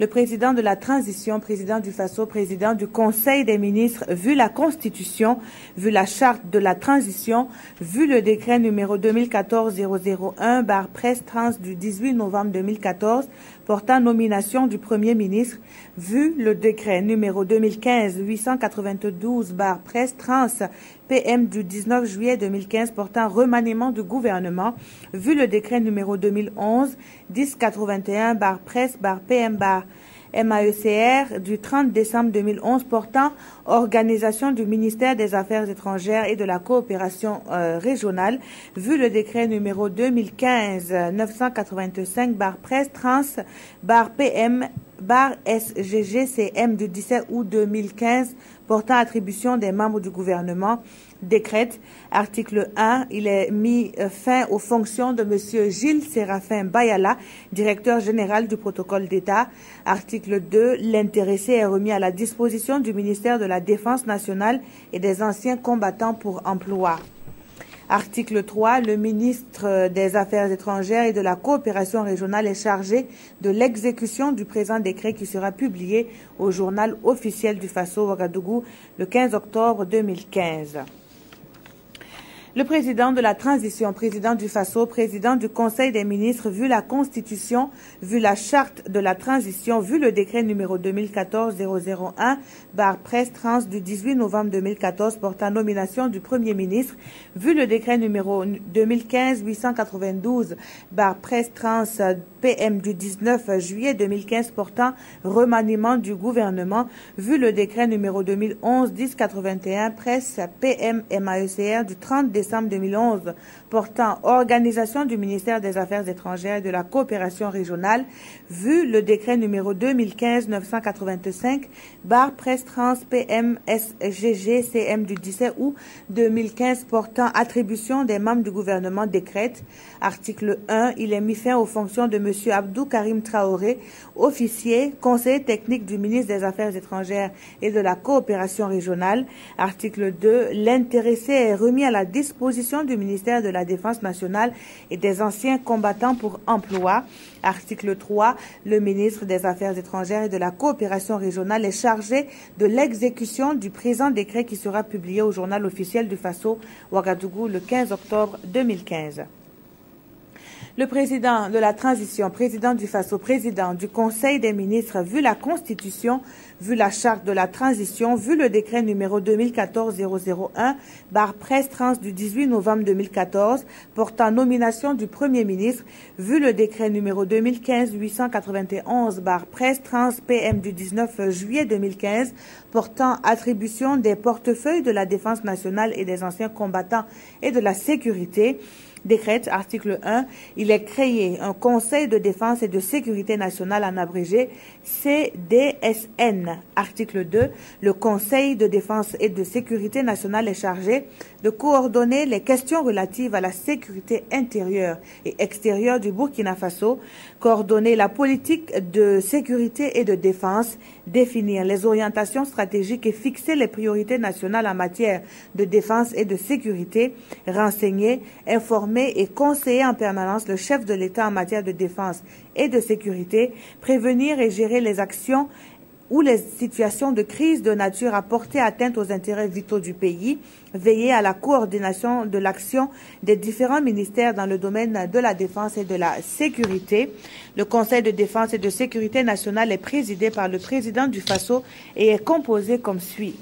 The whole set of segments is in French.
Le président de la transition, président du FASO, président du Conseil des ministres, vu la Constitution, vu la charte de la transition, vu le décret numéro 2014-001 presse du 18 novembre 2014 portant nomination du Premier ministre, vu le décret numéro 2015-892 presse PM du 19 juillet 2015 portant remaniement du gouvernement, vu le décret numéro 2011-1081 presse PM MAECR du 30 décembre 2011 portant organisation du ministère des Affaires étrangères et de la coopération régionale, vu le décret numéro 2015-985 presse PM SGGCM du 17 août 2015 portant attribution des membres du gouvernement, décrète, article 1, il est mis fin aux fonctions de M. Gilles Séraphin Bayala, directeur général du protocole d'État. Article 2, l'intéressé est remis à la disposition du ministère de la Défense nationale et des anciens combattants pour emploi. Article 3, le ministre des Affaires étrangères et de la coopération régionale est chargé de l'exécution du présent décret qui sera publié au journal officiel du FASO Ouagadougou le 15 octobre 2015. Le président de la transition, président du FASO, président du Conseil des ministres, vu la Constitution, vu la charte de la transition, vu le décret numéro 2014-001 presse du 18 novembre 2014 portant nomination du Premier ministre, vu le décret numéro 2015-892 presse PM du 19 juillet 2015 portant remaniement du gouvernement, vu le décret numéro 2011-1081 presse PM MAECR du 30 décembre 2011 portant organisation du ministère des Affaires étrangères et de la coopération régionale, vu le décret numéro 2015-985 presse PM SGGCM du 17 août 2015 portant attribution des membres du gouvernement, décrète. Article 1, il est mis fin aux fonctions de M. Abdou Karim Traoré, officier, conseiller technique du ministre des Affaires étrangères et de la coopération régionale. Article 2, l'intéressé est remis à la disposition du ministère de la Défense nationale et des anciens combattants pour emploi. Article 3, le ministre des Affaires étrangères et de la coopération régionale est chargé de l'exécution du présent décret qui sera publié au journal officiel du FASO Ouagadougou le 15 octobre 2015. Le président de la transition, président du FASO, président du Conseil des ministres, vu la Constitution, vu la charte de la transition, vu le décret numéro 2014-001 presse du 18 novembre 2014 portant nomination du Premier ministre, vu le décret numéro 2015-891 presse PM du 19 juillet 2015 portant attribution des portefeuilles de la défense nationale et des anciens combattants et de la sécurité. Décrète, article 1, il est créé un Conseil de défense et de sécurité nationale en abrégé CDSN. Article 2, le Conseil de défense et de sécurité nationale est chargé de coordonner les questions relatives à la sécurité intérieure et extérieure du Burkina Faso, coordonner la politique de sécurité et de défense, définir les orientations stratégiques et fixer les priorités nationales en matière de défense et de sécurité, renseigner, informer et conseiller en permanence le chef de l'État en matière de défense et de sécurité, prévenir et gérer les actions ou les situations de crise de nature à porter atteinte aux intérêts vitaux du pays, veiller à la coordination de l'action des différents ministères dans le domaine de la défense et de la sécurité. Le Conseil de défense et de sécurité nationale est présidé par le président du FASO et est composé comme suit.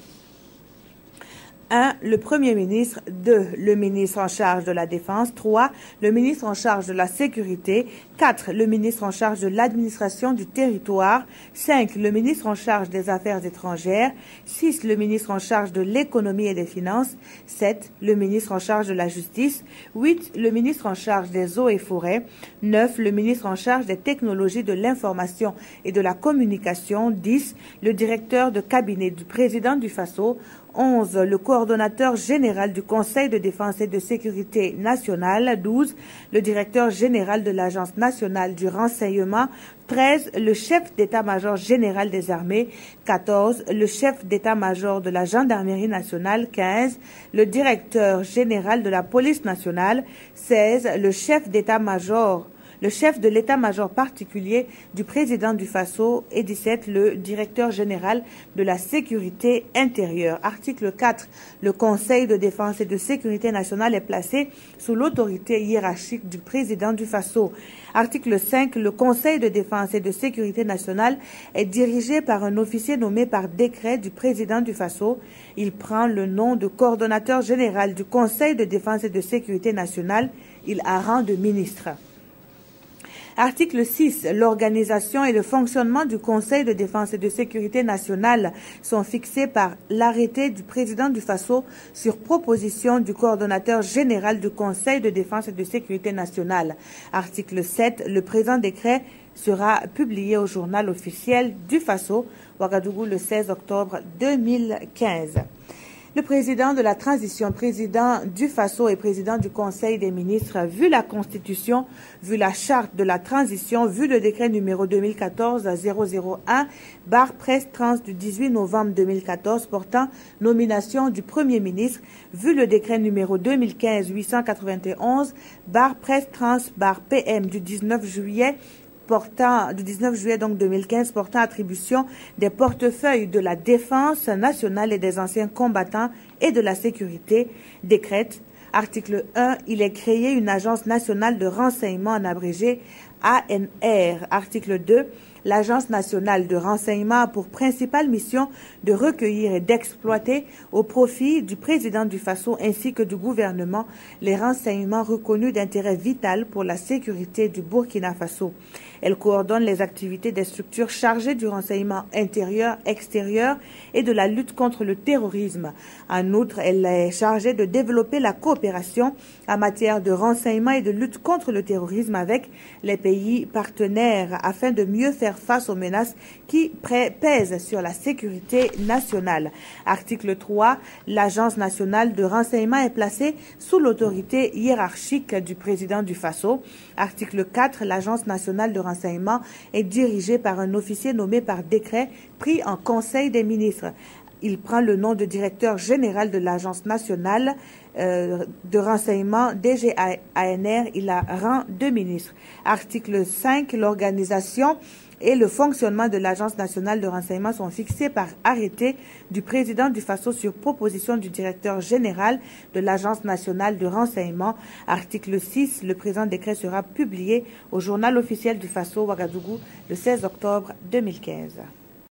1. Le Premier ministre. 2. Le ministre en charge de la Défense. 3. Le ministre en charge de la Sécurité. 4. Le ministre en charge de l'administration du territoire. 5. Le ministre en charge des Affaires étrangères. 6. Le ministre en charge de l'économie et des finances. 7. Le ministre en charge de la justice. 8. Le ministre en charge des eaux et forêts. 9. Le ministre en charge des technologies de l'information et de la communication. 10. Le directeur de cabinet du président du FASO. 11. Le coordonnateur général du Conseil de défense et de sécurité nationale. 12. Le directeur général de l'Agence nationale du renseignement. 13. Le chef d'état-major général des armées. 14. Le chef d'état-major de la gendarmerie nationale. 15. Le directeur général de la police nationale. 16. Le chef d'état-major le chef de l'état-major particulier du président du Faso, et 17, le directeur général de la sécurité intérieure. Article 4. Le Conseil de défense et de sécurité nationale est placé sous l'autorité hiérarchique du président du Faso. Article 5. Le Conseil de défense et de sécurité nationale est dirigé par un officier nommé par décret du président du Faso. Il prend le nom de coordonnateur général du Conseil de défense et de sécurité nationale. Il a rang de ministre. Article 6. L'organisation et le fonctionnement du Conseil de défense et de sécurité nationale sont fixés par l'arrêté du président du Faso sur proposition du coordonnateur général du Conseil de défense et de sécurité nationale. Article 7. Le présent décret sera publié au journal officiel du Faso, Ouagadougou, le 16 octobre 2015. Le président de la transition, président du Faso et président du Conseil des ministres, vu la Constitution, vu la charte de la transition, vu le décret numéro 2014-001/presse-trans du 18 novembre 2014 portant nomination du Premier ministre, vu le décret numéro 2015-891/presse-trans/PM du 19 juillet 2015 portant attribution des portefeuilles de la défense nationale et des anciens combattants et de la sécurité, décrète. Article 1. Il est créé une agence nationale de renseignement en abrégé ANR. Article 2. L'Agence nationale de renseignement a pour principale mission de recueillir et d'exploiter au profit du président du Faso ainsi que du gouvernement les renseignements reconnus d'intérêt vital pour la sécurité du Burkina Faso. Elle coordonne les activités des structures chargées du renseignement intérieur, extérieur et de la lutte contre le terrorisme. En outre, elle est chargée de développer la coopération en matière de renseignement et de lutte contre le terrorisme avec les pays partenaires afin de mieux faire face aux menaces qui pèsent sur la sécurité nationale. Article 3. L'Agence nationale de renseignement est placée sous l'autorité hiérarchique du président du Faso. Article 4. L'Agence nationale de renseignement est dirigée par un officier nommé par décret pris en Conseil des ministres. Il prend le nom de directeur général de l'Agence nationale de renseignement DGANR. Il a rang de ministre. Article 5. L'organisation et le fonctionnement de l'Agence nationale de renseignement sont fixés par arrêté du président du Faso sur proposition du directeur général de l'Agence nationale de renseignement. Article 6. Le présent décret sera publié au journal officiel du Faso, Ouagadougou, le 16 octobre 2015.